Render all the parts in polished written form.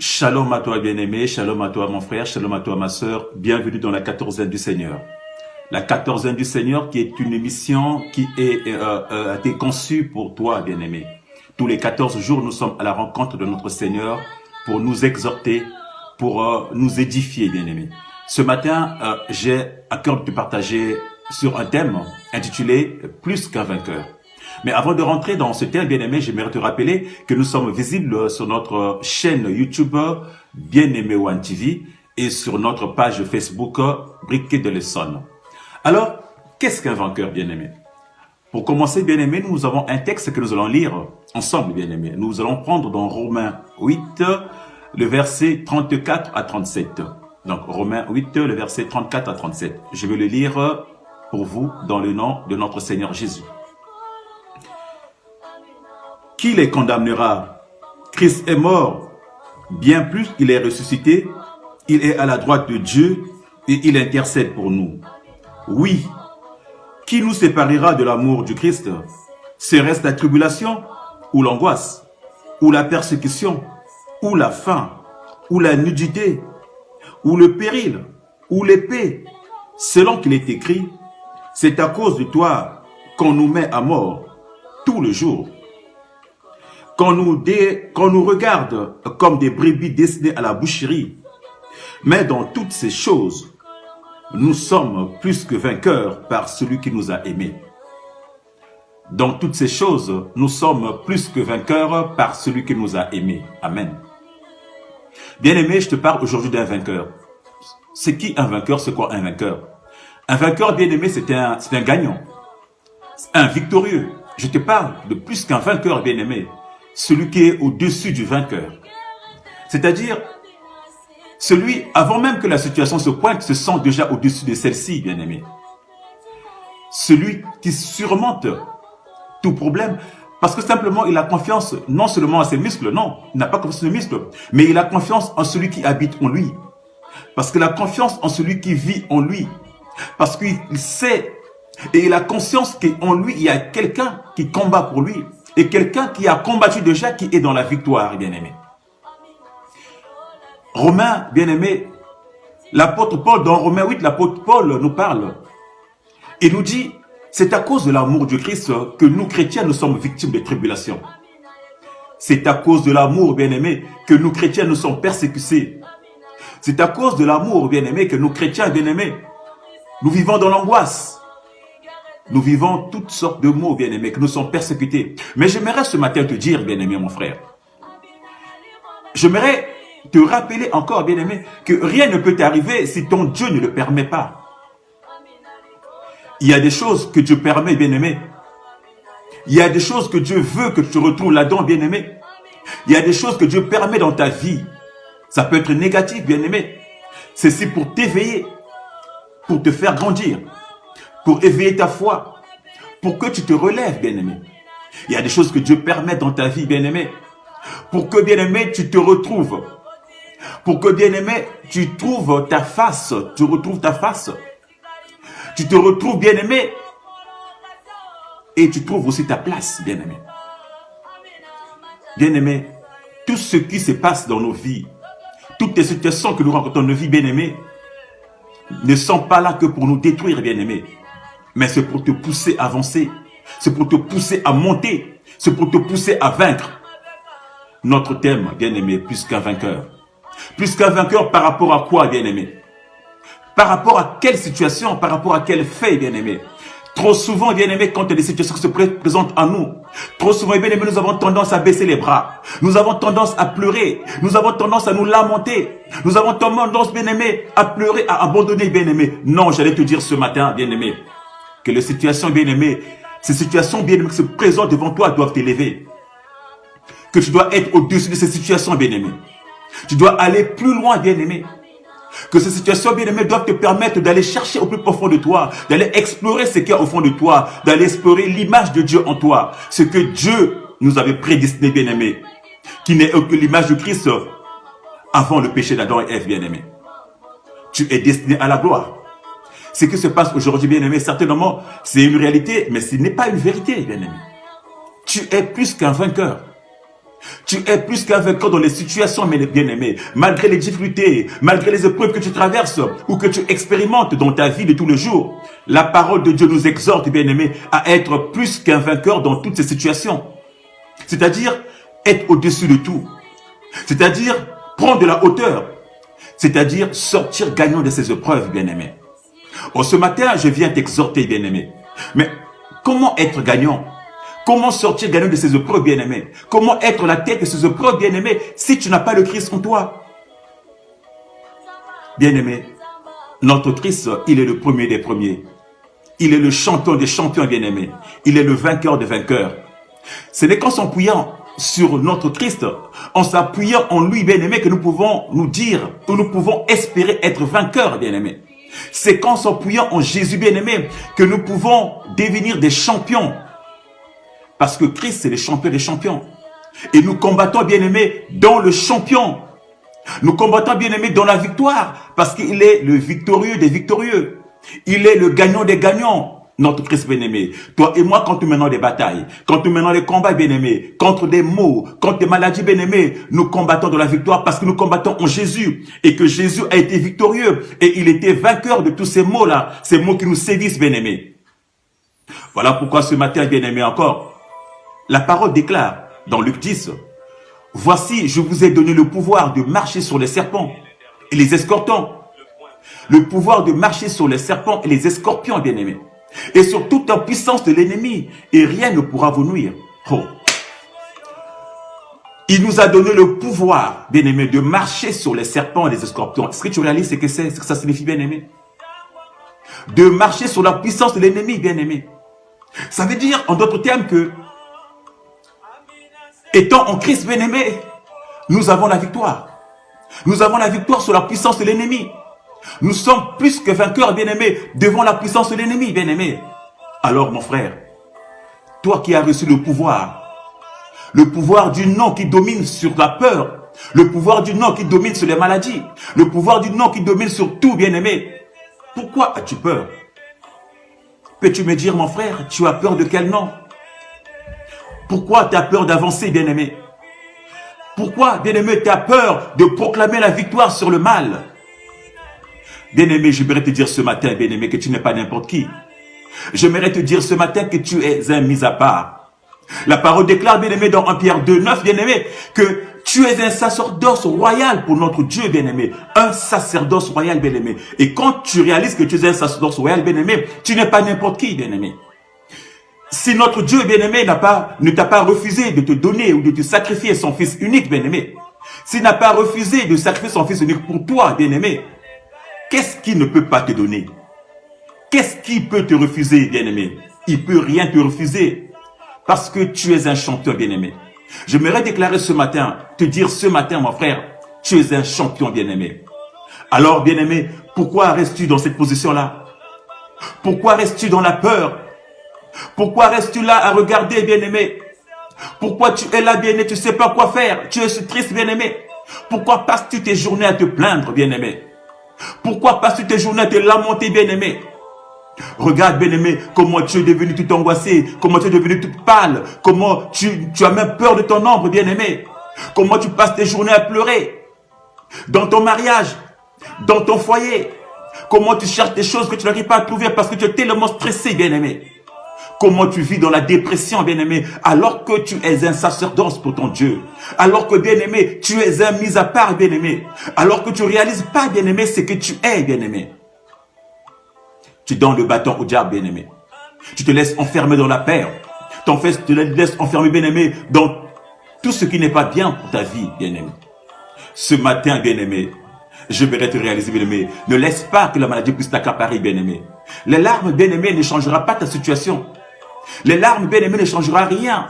Shalom à toi bien-aimé, shalom à toi mon frère, shalom à toi ma sœur, bienvenue dans la quatorzaine du Seigneur. La quatorzaine du Seigneur qui est une émission qui a été conçue pour toi bien-aimé. Tous les 14 jours nous sommes à la rencontre de notre Seigneur pour nous exhorter, pour nous édifier bien-aimé. Ce matin j'ai à cœur de te partager sur un thème intitulé « Plus qu'un vainqueur ». Mais avant de rentrer dans ce thème, bien-aimé, j'aimerais te rappeler que nous sommes visibles sur notre chaîne YouTube Bien-Aimé One TV et sur notre page Facebook Briquet de l'Essonne. Alors, qu'est-ce qu'un vainqueur, bien-aimé? Pour commencer, bien-aimé, nous avons un texte que nous allons lire ensemble, bien-aimé. Nous allons prendre dans Romains 8, le verset 34 à 37. Donc, Romains 8, le verset 34 à 37. Je vais le lire pour vous dans le nom de notre Seigneur Jésus. Qui les condamnera? Christ est mort, bien plus il est ressuscité, il est à la droite de Dieu et il intercède pour nous. Oui, qui nous séparera de l'amour du Christ? Serait-ce la tribulation ou l'angoisse, ou la persécution, ou la faim, ou la nudité, ou le péril, ou l'épée? Selon qu'il est écrit, c'est à cause de toi qu'on nous met à mort tout le jour. Qu'on nous regarde comme des brebis destinées à la boucherie. Mais dans toutes ces choses, nous sommes plus que vainqueurs par celui qui nous a aimés. Dans toutes ces choses, nous sommes plus que vainqueurs par celui qui nous a aimés. Amen. Bien-aimé, je te parle aujourd'hui d'un vainqueur. C'est qui un vainqueur? C'est quoi un vainqueur? Un vainqueur, bien-aimé, c'est un gagnant. Un victorieux. Je te parle de plus qu'un vainqueur, bien-aimé. Celui qui est au-dessus du vainqueur. C'est-à-dire, celui, avant même que la situation se pointe, se sent déjà au-dessus de celle-ci, bien-aimé. Celui qui surmonte tout problème, parce que simplement, il a confiance non seulement à ses muscles, non, il n'a pas confiance en ses muscles, mais il a confiance en celui qui habite en lui. Parce qu'il a confiance en celui qui vit en lui. Parce qu'il sait, et il a conscience qu'en lui, il y a quelqu'un qui combat pour lui. Et quelqu'un qui a combattu déjà, qui est dans la victoire, bien-aimé. Romains, bien-aimé, l'apôtre Paul, dans Romains 8, l'apôtre Paul nous parle. Il nous dit, c'est à cause de l'amour du Christ que nous, chrétiens, nous sommes victimes de tribulations. C'est à cause de l'amour, bien-aimé, que nous, chrétiens, nous sommes persécutés. C'est à cause de l'amour, bien-aimé, que nous, chrétiens, bien-aimés, nous vivons dans l'angoisse. Nous vivons toutes sortes de maux, bien-aimés, que nous sommes persécutés. Mais j'aimerais ce matin te dire, bien-aimé, mon frère. J'aimerais te rappeler encore, bien-aimé, que rien ne peut t'arriver si ton Dieu ne le permet pas. Il y a des choses que Dieu permet, bien-aimé. Il y a des choses que Dieu veut que tu te retrouves là-dedans, bien-aimé. Il y a des choses que Dieu permet dans ta vie. Ça peut être négatif, bien-aimé. C'est pour t'éveiller, pour te faire grandir, pour éveiller ta foi, pour que tu te relèves, bien-aimé. Il y a des choses que Dieu permet dans ta vie, bien-aimé, pour que, bien-aimé, tu te retrouves, pour que, bien-aimé, tu trouves ta face, tu retrouves ta face, tu te retrouves, bien-aimé, et tu trouves aussi ta place, bien-aimé. Bien-aimé, tout ce qui se passe dans nos vies, toutes les situations que nous rencontrons dans nos vies, bien-aimé, ne sont pas là que pour nous détruire, bien-aimé. Mais c'est pour te pousser à avancer. C'est pour te pousser à monter. C'est pour te pousser à vaincre. Notre thème, bien-aimé, plus qu'un vainqueur. Plus qu'un vainqueur par rapport à quoi, bien-aimé? Par rapport à quelle situation? Par rapport à quel fait, bien-aimé? Trop souvent, bien-aimé, quand il y a des situations qui se présentent à nous, trop souvent, bien-aimé, nous avons tendance à baisser les bras. Nous avons tendance à pleurer. Nous avons tendance à nous lamenter. Nous avons tendance, bien-aimé, à pleurer, à abandonner, bien-aimé. Non, j'allais te dire ce matin, bien-aimé, que les situations, bien-aimées, ces situations, bien-aimées, qui se présentent devant toi doivent t'élever. Que tu dois être au-dessus de ces situations, bien-aimé. Tu dois aller plus loin, bien-aimé. Que ces situations, bien-aimées, doivent te permettre d'aller chercher au plus profond de toi, d'aller explorer ce qu'il y a au fond de toi, d'aller explorer l'image de Dieu en toi, ce que Dieu nous avait prédestiné, bien-aimé, qui n'est que l'image de Christ avant le péché d'Adam et Ève, bien-aimé. Tu es destiné à la gloire. Ce qui se passe aujourd'hui, bien-aimé, certainement, c'est une réalité, mais ce n'est pas une vérité, bien-aimé. Tu es plus qu'un vainqueur. Tu es plus qu'un vainqueur dans les situations, mes bien-aimés. Malgré les difficultés, malgré les épreuves que tu traverses ou que tu expérimentes dans ta vie de tous les jours, la parole de Dieu nous exhorte, bien-aimés, à être plus qu'un vainqueur dans toutes ces situations. C'est-à-dire être au-dessus de tout. C'est-à-dire prendre de la hauteur. C'est-à-dire sortir gagnant de ces épreuves, bien-aimés. Oh, ce matin, je viens t'exhorter, bien-aimé. Mais comment être gagnant? Comment sortir gagnant de ces épreuves, bien-aimé? Comment être la tête de ces épreuves, bien-aimé, si tu n'as pas le Christ en toi? Bien-aimé, notre Christ, il est le premier des premiers. Il est le champion des champions, bien-aimé. Il est le vainqueur des vainqueurs. Ce n'est qu'en s'appuyant sur notre Christ, en s'appuyant en lui, bien-aimé, que nous pouvons nous dire, que nous pouvons espérer être vainqueurs, bien-aimé. C'est qu'en s'appuyant en Jésus, bien-aimé, que nous pouvons devenir des champions. Parce que Christ, c'est le champion des champions. Et nous combattons, bien-aimé, dans le champion. Nous combattons, bien-aimé, dans la victoire. Parce qu'il est le victorieux des victorieux. Il est le gagnant des gagnants. Notre Christ, bien-aimé. Toi et moi, quand nous menons des batailles, quand nous menons des combats, bien-aimé, contre des maux, contre des maladies, bien-aimé, nous combattons dans la victoire parce que nous combattons en Jésus. Et que Jésus a été victorieux. Et il était vainqueur de tous ces maux-là. Ces maux qui nous sévissent, bien-aimé. Voilà pourquoi ce matin, bien-aimé, encore, la parole déclare dans Luc 10, « Voici, je vous ai donné le pouvoir de marcher sur les serpents et les escorpions. » Le pouvoir de marcher sur les serpents et les scorpions, bien-aimés. Et sur toute la puissance de l'ennemi. Et rien ne pourra vous nuire. Oh. Il nous a donné le pouvoir, bien-aimé, de marcher sur les serpents et les scorpions. Est-ce que tu réalises ce que ça signifie, bien-aimé? De marcher sur la puissance de l'ennemi, bien-aimé. Ça veut dire, en d'autres termes, que étant en Christ, bien-aimé, nous avons la victoire. Nous avons la victoire sur la puissance de l'ennemi. Nous sommes plus que vainqueurs, bien-aimés, devant la puissance de l'ennemi, bien-aimé. Alors, mon frère, toi qui as reçu le pouvoir du nom qui domine sur la peur, le pouvoir du nom qui domine sur les maladies, le pouvoir du nom qui domine sur tout, bien-aimé, pourquoi as-tu peur? Peux-tu me dire, mon frère, tu as peur de quel nom? Pourquoi tu as peur d'avancer, bien-aimé? Pourquoi, bien-aimé, tu as peur de proclamer la victoire sur le mal? Bien-aimé, j'aimerais te dire ce matin, bien-aimé, que tu n'es pas n'importe qui. J'aimerais te dire ce matin que tu es un mis à part. La parole déclare, bien-aimé, dans 1 Pierre 2, 9, bien-aimé, que tu es un sacerdoce royal pour notre Dieu, bien-aimé. Un sacerdoce royal, bien-aimé. Et quand tu réalises que tu es un sacerdoce royal, bien-aimé, tu n'es pas n'importe qui, bien-aimé. Si notre Dieu, bien-aimé, ne t'a pas refusé de te donner ou de te sacrifier son Fils unique, bien-aimé, s'il n'a pas refusé de sacrifier son Fils unique pour toi, bien-aimé, qu'est-ce qu'il ne peut pas te donner? Qu'est-ce qui peut te refuser, bien-aimé? Il ne peut rien te refuser parce que tu es un champion, bien-aimé. J'aimerais déclarer ce matin, te dire ce matin, mon frère, tu es un champion, bien-aimé. Alors, bien-aimé, pourquoi restes-tu dans cette position-là? Pourquoi restes-tu dans la peur? Pourquoi restes-tu là à regarder, bien-aimé? Pourquoi tu es là, bien-aimé, tu ne sais pas quoi faire? Tu es triste, bien-aimé. Pourquoi passes-tu tes journées à te plaindre, bien-aimé? Pourquoi passes-tu tes journées à te lamenter, bien-aimé? Regarde, bien-aimé, comment tu es devenu tout angoissé, comment tu es devenu tout pâle, comment tu as même peur de ton ombre, bien-aimé. Comment tu passes tes journées à pleurer dans ton mariage, dans ton foyer. Comment tu cherches des choses que tu n'arrives pas à trouver parce que tu es tellement stressé, bien-aimé. Comment tu vis dans la dépression, bien-aimé, alors que tu es un sacerdoce pour ton Dieu. Alors que, bien-aimé, tu es un mis à part, bien-aimé. Alors que tu ne réalises pas, bien-aimé, ce que tu es, bien-aimé. Tu donnes le bâton au diable, bien-aimé. Tu te laisses enfermer dans la peur. Tu te laisses enfermer, bien-aimé, dans tout ce qui n'est pas bien pour ta vie, bien-aimé. Ce matin, bien-aimé, je vais te réaliser, bien-aimé. Ne laisse pas que la maladie puisse t'accaparer, bien-aimé. Les larmes, bien-aimé, ne changera pas ta situation. Les larmes, bien-aimé, ne changera rien.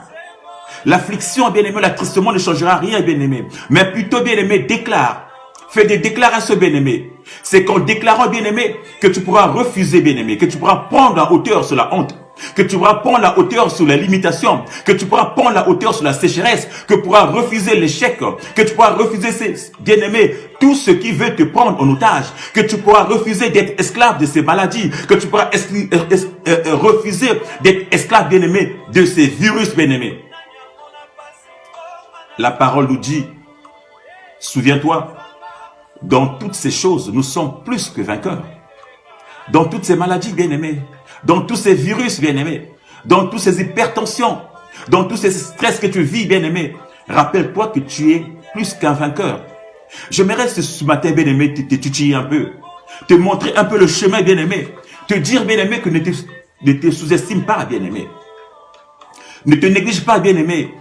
L'affliction, bien-aimé, l'attristement ne changera rien, bien-aimé. Mais plutôt, bien-aimé, déclare. Fais des déclarations, bien-aimé. C'est qu'en déclarant, bien-aimé, que tu pourras refuser, bien-aimé, que tu pourras prendre la hauteur sur la honte, que tu pourras prendre la hauteur sur la limitation, que tu pourras prendre la hauteur sur la sécheresse, que tu pourras refuser l'échec, que tu pourras refuser, bien-aimé, tout ce qui veut te prendre en otage, que tu pourras refuser d'être esclave de ces maladies, que tu pourras refuser d'être esclave, bien-aimé, de ces virus, bien-aimé. La parole nous dit, souviens-toi, dans toutes ces choses, nous sommes plus que vainqueurs. Dans toutes ces maladies, bien-aimés, dans tous ces virus, bien-aimés, dans toutes ces hypertensions, dans tous ces stress que tu vis, bien-aimé, rappelle-toi que tu es plus qu'un vainqueur. J'aimerais ce matin, bien-aimé, te titiller un peu, te montrer un peu le chemin, bien-aimé, te dire, bien-aimé, que ne te sous-estime pas, bien-aimé. Ne te néglige pas, bien-aimé.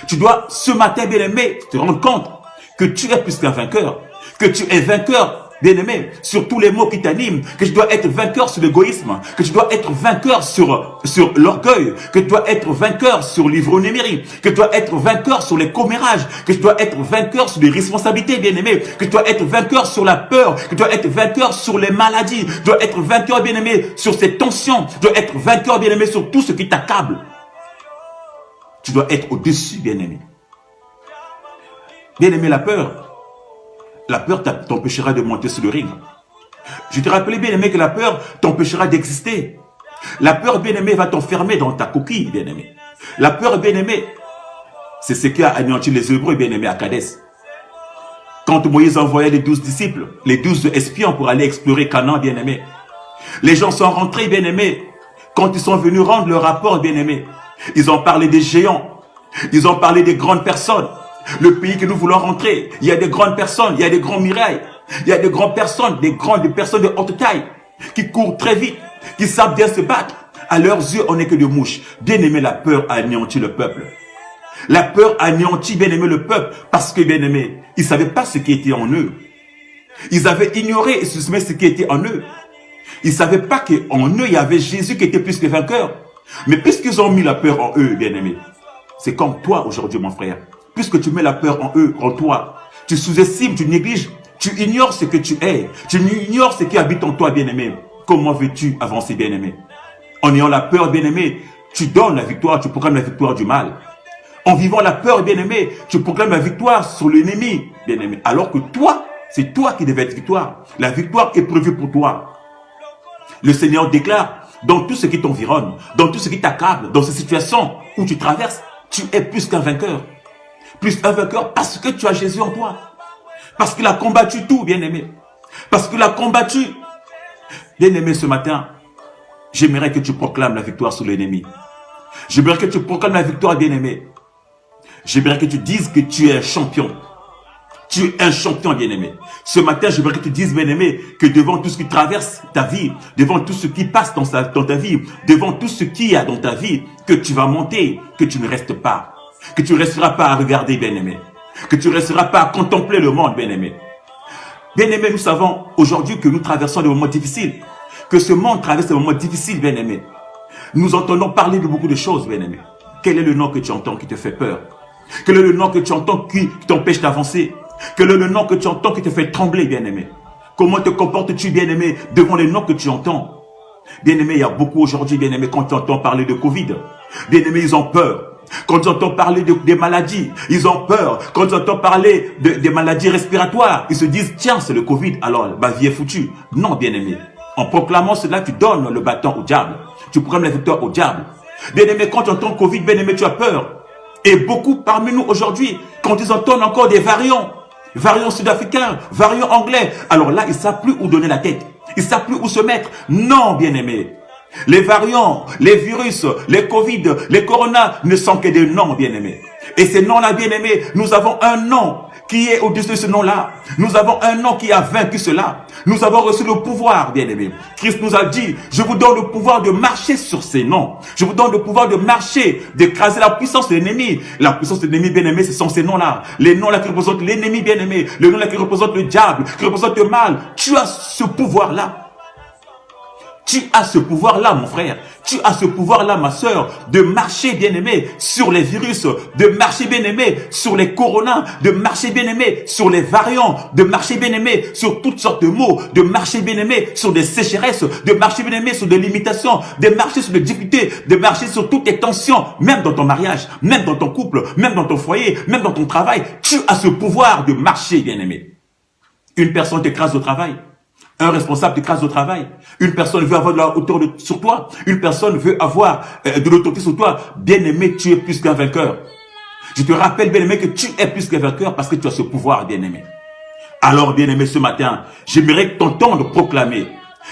Tu dois, ce matin, bien-aimé, te rendre compte que tu es plus qu'un vainqueur, que tu es vainqueur, bien-aimé, sur tous les mots qui t'animent, que tu dois être vainqueur sur l'égoïsme, que tu dois être vainqueur sur l'orgueil, que tu dois être vainqueur sur l'ivrognérie, que tu dois être vainqueur sur les commérages, que tu dois être vainqueur sur les responsabilités, bien-aimé, que tu dois être vainqueur sur la peur, que tu dois être vainqueur sur les maladies, tu dois être vainqueur, bien-aimé, sur ces tensions, tu dois être vainqueur, bien-aimé, sur tout ce qui t'accable. Tu dois être au-dessus, bien-aimé. Bien-aimé, la peur t'empêchera de monter sur le ring. Je te rappelais, bien-aimé, que la peur t'empêchera d'exister. La peur, bien-aimé, va t'enfermer dans ta coquille, bien-aimé. La peur, bien-aimé, c'est ce qui a anéanti les Hébreux, bien-aimé, à Kadès. Quand Moïse envoyait les 12 disciples, les 12 espions pour aller explorer Canaan, bien-aimé, les gens sont rentrés, bien-aimé. Quand ils sont venus rendre leur rapport, bien-aimé, ils ont parlé des géants, ils ont parlé des grandes personnes. Le pays que nous voulons rentrer, il y a des grandes personnes, il y a des grands murailles, il y a des grandes personnes, des personnes de haute taille, qui courent très vite, qui savent bien se battre. À leurs yeux, on n'est que des mouches. Bien-aimé, la peur a anéanti le peuple. La peur a anéanti, bien-aimé, le peuple, parce que, bien-aimé, ils ne savaient pas ce qui était en eux. Ils avaient ignoré et suspecté ce qui était en eux. Ils ne savaient pas qu'en eux, il y avait Jésus qui était plus que vainqueur. Mais puisqu'ils ont mis la peur en eux, bien-aimé, c'est comme toi aujourd'hui, mon frère. Puisque tu mets la peur en eux, en toi, tu sous-estimes, tu négliges, tu ignores ce que tu es, tu ignores ce qui habite en toi, bien-aimé. Comment veux-tu avancer, bien-aimé? En ayant la peur, bien-aimé, tu donnes la victoire, tu proclames la victoire du mal. En vivant la peur, bien-aimé, tu proclames la victoire sur l'ennemi, bien-aimé. Alors que toi, c'est toi qui devais être victoire. La victoire est prévue pour toi. Le Seigneur déclare, dans tout ce qui t'environne, dans tout ce qui t'accable, dans ces situations où tu traverses, tu es plus qu'un vainqueur. Plus un vainqueur parce que tu as Jésus en toi. Parce qu'il a combattu tout, bien-aimé. Parce qu'il a combattu. Bien-aimé, ce matin, j'aimerais que tu proclames la victoire sur l'ennemi. J'aimerais que tu proclames la victoire, bien-aimé. J'aimerais que tu dises que tu es un champion. Tu es un champion, bien-aimé. Ce matin, j'aimerais que tu dises, bien-aimé, que devant tout ce qui traverse ta vie, devant tout ce qui passe dans ta vie, devant tout ce qu'il y a dans ta vie, que tu vas monter, que tu ne restes pas. Que tu ne resteras pas à regarder, bien-aimé. Que tu ne resteras pas à contempler le monde, bien-aimé. Bien-aimé, nous savons aujourd'hui que nous traversons des moments difficiles. Que ce monde traverse des moments difficiles, bien-aimé. Nous entendons parler de beaucoup de choses, bien-aimé. Quel est le nom que tu entends qui te fait peur? Quel est le nom que tu entends qui t'empêche d'avancer? Quel est le nom que tu entends qui te fait trembler, bien-aimé? Comment te comportes-tu, bien-aimé, devant les noms que tu entends? Bien-aimé, il y a beaucoup aujourd'hui, bien-aimé, quand tu entends parler de Covid. Bien-aimé, ils ont peur. Quand tu entends parler des maladies, ils ont peur. Quand tu entends parler des maladies respiratoires, ils se disent, tiens, c'est le Covid, alors ma vie est foutue. Non, bien-aimé. En proclamant cela, tu donnes le bâton au diable. Tu proclames la victoire au diable. Bien-aimé, quand tu entends Covid, bien-aimé, tu as peur. Et beaucoup parmi nous aujourd'hui, quand ils entendent encore des variants sud-africains, variants anglais, alors là, ils ne savent plus où donner la tête. Ils ne savent plus où se mettre. Non, bien-aimé. Les variants, les virus, les Covid, les Corona ne sont que des noms, bien-aimés. Et ces noms-là, bien-aimés, nous avons un nom qui est au-dessus de ce nom-là. Nous avons un nom qui a vaincu cela. Nous avons reçu le pouvoir, bien-aimés. Christ nous a dit, je vous donne le pouvoir de marcher sur ces noms. Je vous donne le pouvoir de marcher, d'écraser la puissance de l'ennemi. La puissance de l'ennemi, bien-aimé, ce sont ces noms-là. Les noms-là qui représentent l'ennemi, bien-aimé. Les noms-là qui représentent le diable, qui représentent le mal. Tu as ce pouvoir-là. Tu as ce pouvoir-là, mon frère. Tu as ce pouvoir-là, ma sœur, de marcher, bien-aimé, sur les virus, de marcher, bien-aimé, sur les coronas, de marcher, bien-aimé, sur les variants, de marcher, bien-aimé, sur toutes sortes de maux, de marcher, bien-aimé, sur des sécheresses, de marcher, bien-aimé, sur des limitations, de marcher sur des difficultés, de marcher sur toutes les tensions, même dans ton mariage, même dans ton couple, même dans ton foyer, même dans ton travail. Tu as ce pouvoir de marcher, bien-aimé. Une personne t'écrase au travail. Un responsable t'écrase au travail. Une personne veut avoir de la hauteur sur toi. Une personne veut avoir de l'autorité sur toi. Bien-aimé, tu es plus qu'un vainqueur. Je te rappelle, bien-aimé, que tu es plus que vainqueur parce que tu as ce pouvoir, bien-aimé. Alors, bien-aimé, ce matin, j'aimerais t'entendre proclamer.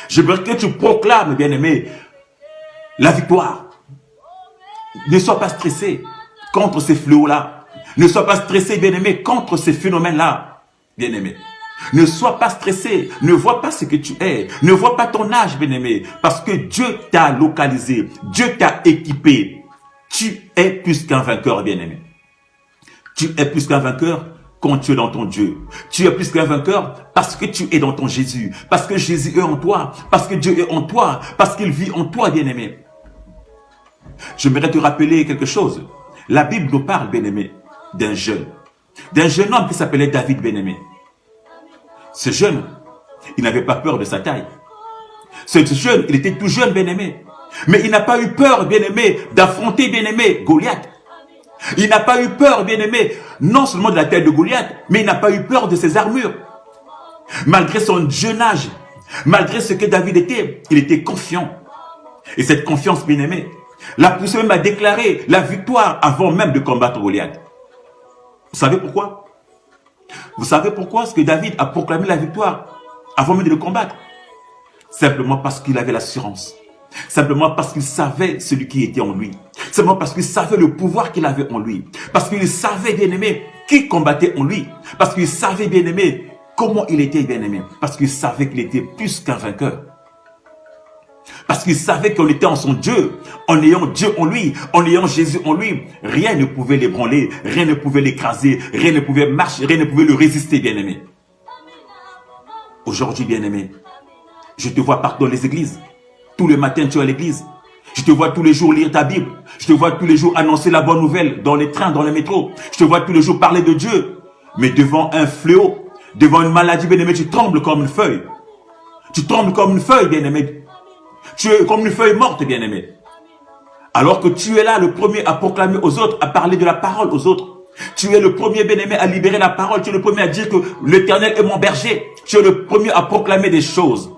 J'aimerais que tu proclames, bien-aimé, la victoire. Ne sois pas stressé contre ces fléaux-là. Ne sois pas stressé, bien-aimé, contre ces phénomènes-là, bien-aimé. Ne sois pas stressé. Ne vois pas ce que tu es. Ne vois pas ton âge, bien-aimé. Parce que Dieu t'a localisé. Dieu t'a équipé. Tu es plus qu'un vainqueur, bien-aimé. Tu es plus qu'un vainqueur quand tu es dans ton Dieu. Tu es plus qu'un vainqueur parce que tu es dans ton Jésus. Parce que Jésus est en toi. Parce que Dieu est en toi. Parce qu'il vit en toi, bien-aimé. J'aimerais te rappeler quelque chose. La Bible nous parle, bien-aimé, d'un jeune homme qui s'appelait David, bien-aimé. Ce jeune, il n'avait pas peur de sa taille. Ce jeune, il était tout jeune, bien-aimé. Mais il n'a pas eu peur, bien-aimé, d'affronter, bien-aimé, Goliath. Il n'a pas eu peur, bien-aimé, non seulement de la taille de Goliath, mais il n'a pas eu peur de ses armures. Malgré son jeune âge, malgré ce que David était, il était confiant. Et cette confiance, bien-aimé, l'a poussé même à déclarer la victoire avant même de combattre Goliath. Vous savez pourquoi? Vous savez pourquoi est-ce que David a proclamé la victoire avant même de le combattre? Simplement parce qu'il avait l'assurance. Simplement parce qu'il savait celui qui était en lui. Simplement parce qu'il savait le pouvoir qu'il avait en lui. Parce qu'il savait, bien-aimé, qui combattait en lui. Parce qu'il savait, bien-aimé, comment il était, bien-aimé. Parce qu'il savait qu'il était plus qu'un vainqueur. Parce qu'il savait qu'on était en son Dieu, en ayant Dieu en lui, en ayant Jésus en lui. Rien ne pouvait l'ébranler, rien ne pouvait l'écraser, rien ne pouvait marcher, rien ne pouvait le résister, bien-aimé. Aujourd'hui, bien-aimé, je te vois partout dans les églises. Tous les matins, tu es à l'église. Je te vois tous les jours lire ta Bible. Je te vois tous les jours annoncer la bonne nouvelle dans les trains, dans les métros. Je te vois tous les jours parler de Dieu. Mais devant un fléau, devant une maladie, bien-aimé, tu trembles comme une feuille. Tu trembles comme une feuille, bien-aimé. Tu es comme une feuille morte, bien-aimé. Alors que tu es là, le premier à proclamer aux autres, à parler de la parole aux autres. Tu es le premier, bien-aimé, à libérer la parole. Tu es le premier à dire que l'Éternel est mon berger. Tu es le premier à proclamer des choses.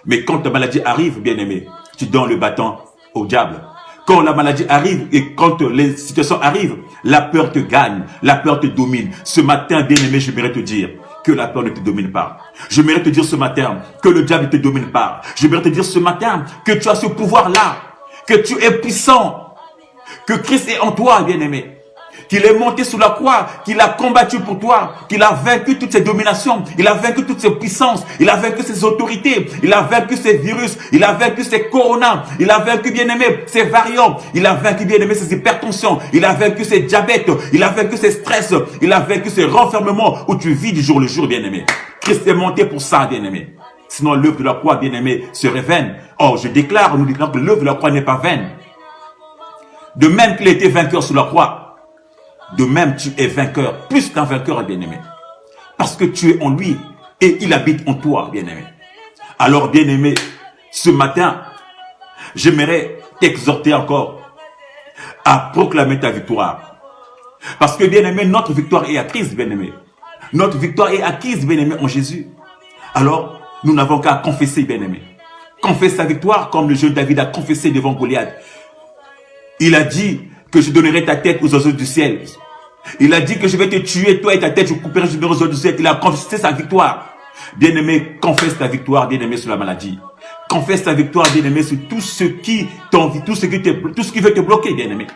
Mais quand ta maladie arrive, bien-aimé, tu donnes le bâton au diable. Quand la maladie arrive et quand les situations arrivent, la peur te gagne, la peur te domine. Ce matin, bien-aimé, j'aimerais te dire que la peur ne te domine pas. J'aimerais te dire ce matin que le diable ne te domine pas. J'aimerais te dire ce matin que tu as ce pouvoir-là, que tu es puissant, que Christ est en toi, bien-aimé. Qu'il est monté sous la croix, qu'il a combattu pour toi, qu'il a vaincu toutes ces dominations, il a vaincu toutes ces puissances, il a vaincu ces autorités, il a vaincu ces virus, il a vaincu ces coronas, il a vaincu, bien-aimé, ces variants, il a vaincu, bien-aimé, ces hypertensions, il a vaincu ces diabètes, il a vaincu ces stress, il a vaincu ces renfermements où tu vis du jour le jour, bien-aimé. Christ est monté pour ça, bien-aimé. Sinon, l'œuvre de la croix, bien-aimé, serait vaine. Or, nous déclarons que l'œuvre de la croix n'est pas vaine. De même qu'il a été vainqueur sur la croix, de même, tu es vainqueur, plus qu'un vainqueur, bien-aimé. Parce que tu es en lui et il habite en toi, bien-aimé. Alors, bien-aimé, ce matin, j'aimerais t'exhorter encore à proclamer ta victoire. Parce que, bien-aimé, notre victoire est acquise, bien-aimé. Notre victoire est acquise, bien-aimé, en Jésus. Alors, nous n'avons qu'à confesser, bien-aimé. Confesse sa victoire comme le jeune David a confessé devant Goliath. Il a dit que je donnerai ta tête aux oiseaux du ciel. Il a dit que je vais te tuer, toi et ta tête, je couperai les oiseaux du ciel. Il a confessé sa victoire. Bien-aimé, confesse ta victoire, bien-aimé, sur la maladie. Confesse ta victoire, bien-aimé, sur tout ce qui t'envie, tout ce qui veut te bloquer, bien-aimé.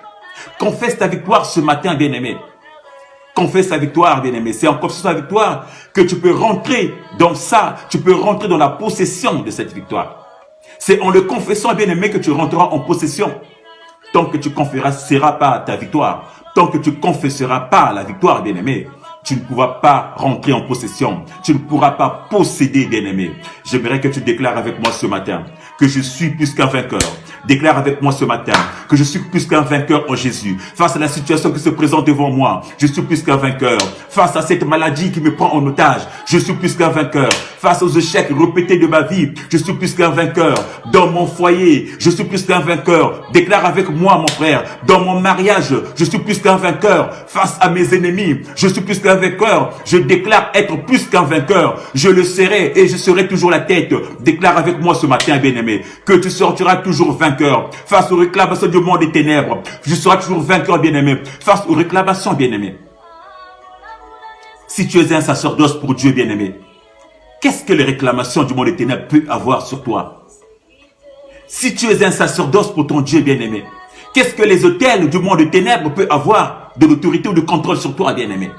Confesse ta victoire ce matin, bien-aimé. Confesse ta victoire, bien-aimé. C'est en confessant ta victoire que tu peux rentrer dans ça, tu peux rentrer dans la possession de cette victoire. C'est en le confessant, bien-aimé, que tu rentreras en possession. Tant que tu confesseras pas ta victoire, tant que tu confesseras pas la victoire, bien-aimé, tu ne pourras pas rentrer en possession. Tu ne pourras pas posséder, bien-aimé. J'aimerais que tu déclares avec moi ce matin que je suis plus qu'un vainqueur. Déclare avec moi ce matin que je suis plus qu'un vainqueur en Jésus. Face à la situation qui se présente devant moi, je suis plus qu'un vainqueur. Face à cette maladie qui me prend en otage, je suis plus qu'un vainqueur. Face aux échecs répétés de ma vie, je suis plus qu'un vainqueur. Dans mon foyer, je suis plus qu'un vainqueur. Déclare avec moi, mon frère. Dans mon mariage, je suis plus qu'un vainqueur. Face à mes ennemis, je suis plus qu'un vainqueur. Je déclare être plus qu'un vainqueur. Je le serai et je serai toujours la tête. Déclare avec moi ce matin, bien-aimé, que tu sortiras toujours vainqueur. vainqueur. Face aux réclamations du monde des ténèbres, je serai toujours vainqueur, bien-aimé. Face aux réclamations, bien-aimé. Si tu es un sacerdoce pour Dieu, bien-aimé, qu'est-ce que les réclamations du monde des ténèbres peuvent avoir sur toi? Si tu es un sacerdoce pour ton Dieu, bien-aimé, qu'est-ce que les autels du monde des ténèbres peuvent avoir de l'autorité ou de contrôle sur toi, bien-aimé?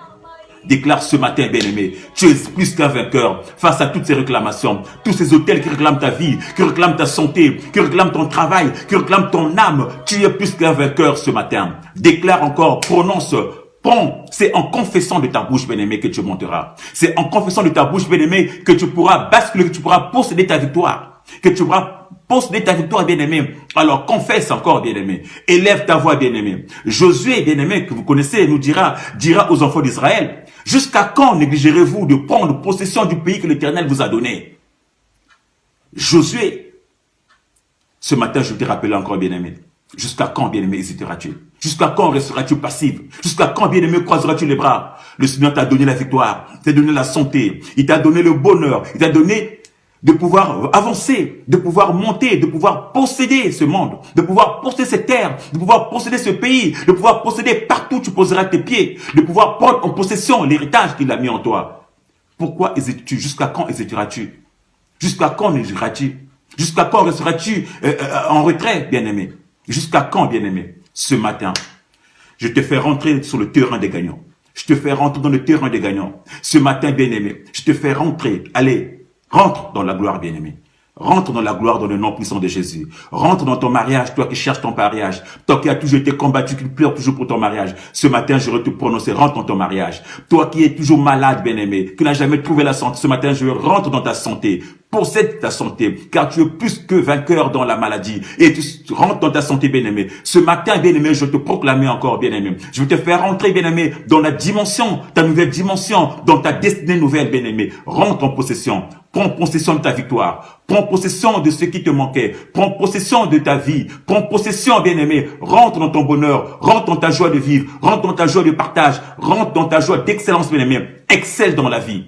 Déclare ce matin, bien-aimé, tu es plus qu'un vainqueur face à toutes ces réclamations. Tous ces autels qui réclament ta vie, qui réclament ta santé, qui réclament ton travail, qui réclament ton âme. Tu es plus qu'un vainqueur ce matin. Déclare encore, prononce, prends. C'est en confessant de ta bouche, bien-aimé, que tu monteras. C'est en confessant de ta bouche, bien-aimé, que tu pourras basculer, que tu pourras posséder ta victoire. Que tu pourras posséder ta victoire, bien-aimé. Alors confesse encore, bien-aimé. Élève ta voix, bien-aimé. Josué, bien-aimé, que vous connaissez, nous dira aux enfants d'Israël, jusqu'à quand négligerez-vous de prendre possession du pays que l'Éternel vous a donné? Josué, ce matin, je te rappelle encore, bien-aimé. Jusqu'à quand, bien-aimé, hésiteras-tu? Jusqu'à quand resteras-tu passif? Jusqu'à quand, bien-aimé, croiseras-tu les bras? Le Seigneur t'a donné la victoire, il t'a donné la santé, il t'a donné le bonheur, il t'a donné de pouvoir avancer, de pouvoir monter, de pouvoir posséder ce monde, de pouvoir posséder cette terre, de pouvoir posséder ce pays, de pouvoir posséder partout où tu poseras tes pieds, de pouvoir prendre en possession l'héritage qu'il a mis en toi. Pourquoi hésites-tu? Jusqu'à quand hésiteras-tu? Jusqu'à quand négligeras-tu? Jusqu'à quand resteras-tu en retrait, bien-aimé? Jusqu'à quand, bien-aimé? Ce matin, je te fais rentrer sur le terrain des gagnants. Je te fais rentrer dans le terrain des gagnants. Ce matin, bien-aimé, je te fais rentrer. Allez, rentre dans la gloire, bien-aimé. Rentre dans la gloire dans le nom puissant de Jésus. Rentre dans ton mariage, toi qui cherches ton mariage. Toi qui as toujours été combattu, qui pleure toujours pour ton mariage. Ce matin, je vais te prononcer, rentre dans ton mariage. Toi qui es toujours malade, bien-aimé, qui n'as jamais trouvé la santé. Ce matin, je rentre dans ta santé. Possède ta santé, car tu es plus que vainqueur dans la maladie. Et tu rentres dans ta santé, bien-aimé. Ce matin, bien-aimé, je vais te proclamer encore, bien-aimé. Je vais te faire rentrer, bien-aimé, dans la dimension, ta nouvelle dimension, dans ta destinée nouvelle, bien-aimé. Rentre en possession. Prends possession de ta victoire. Prends possession de ce qui te manquait. Prends possession de ta vie. Prends possession, bien-aimé. Rentre dans ton bonheur. Rentre dans ta joie de vivre. Rentre dans ta joie de partage. Rentre dans ta joie d'excellence, bien-aimé. Excelle dans la vie.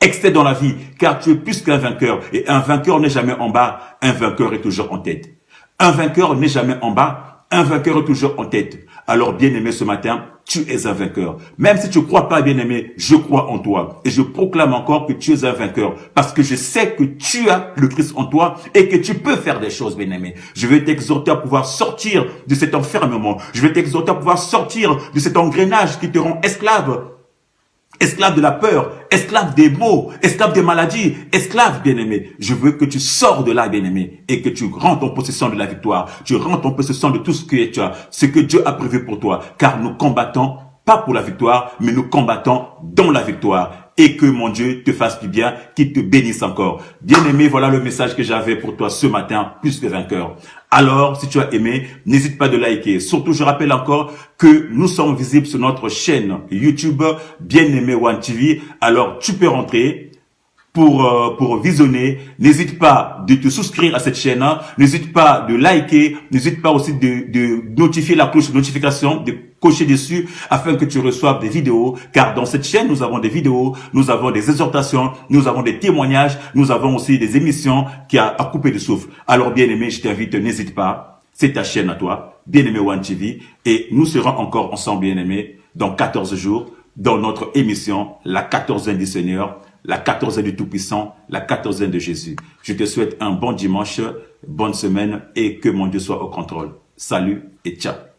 Excelle dans la vie, car tu es plus qu'un vainqueur. Et un vainqueur n'est jamais en bas, un vainqueur est toujours en tête. Un vainqueur n'est jamais en bas, un vainqueur est toujours en tête. Alors, bien-aimé, ce matin, tu es un vainqueur. Même si tu ne crois pas, bien-aimé, je crois en toi. Et je proclame encore que tu es un vainqueur. Parce que je sais que tu as le Christ en toi et que tu peux faire des choses, bien-aimé. Je vais t'exhorter à pouvoir sortir de cet enfermement. Je vais t'exhorter à pouvoir sortir de cet engrenage qui te rend esclave. Esclave de la peur, esclave des maux, esclave des maladies, esclave, bien-aimé. Je veux que tu sors de là, bien-aimé, et que tu rentres en possession de la victoire. Tu rentres en possession de tout ce que tu as, ce que Dieu a prévu pour toi. Car nous combattons, pas pour la victoire, mais nous combattons dans la victoire. Et que mon Dieu te fasse du bien, qu'il te bénisse encore. Bien-aimé, voilà le message que j'avais pour toi ce matin, plus que vainqueur. Alors, si tu as aimé, n'hésite pas de liker. Surtout, je rappelle encore que nous sommes visibles sur notre chaîne YouTube, Bien-Aimé One TV. Alors, tu peux rentrer pour visionner. N'hésite pas de te souscrire à cette chaîne. N'hésite pas de liker. N'hésite pas aussi de notifier la cloche de notification, de cocher dessus afin que tu reçoives des vidéos. Car dans cette chaîne, nous avons des vidéos, nous avons des exhortations, nous avons des témoignages, nous avons aussi des émissions qui a à couper de souffle. Alors, bien-aimé, je t'invite, n'hésite pas. C'est ta chaîne à toi, Bien-Aimé One TV. Et nous serons encore ensemble, bien-aimés, dans 14 jours, dans notre émission, la 14e du Seigneur, la 14e du Tout-Puissant, la 14e de Jésus. Je te souhaite un bon dimanche, bonne semaine et que mon Dieu soit au contrôle. Salut et ciao.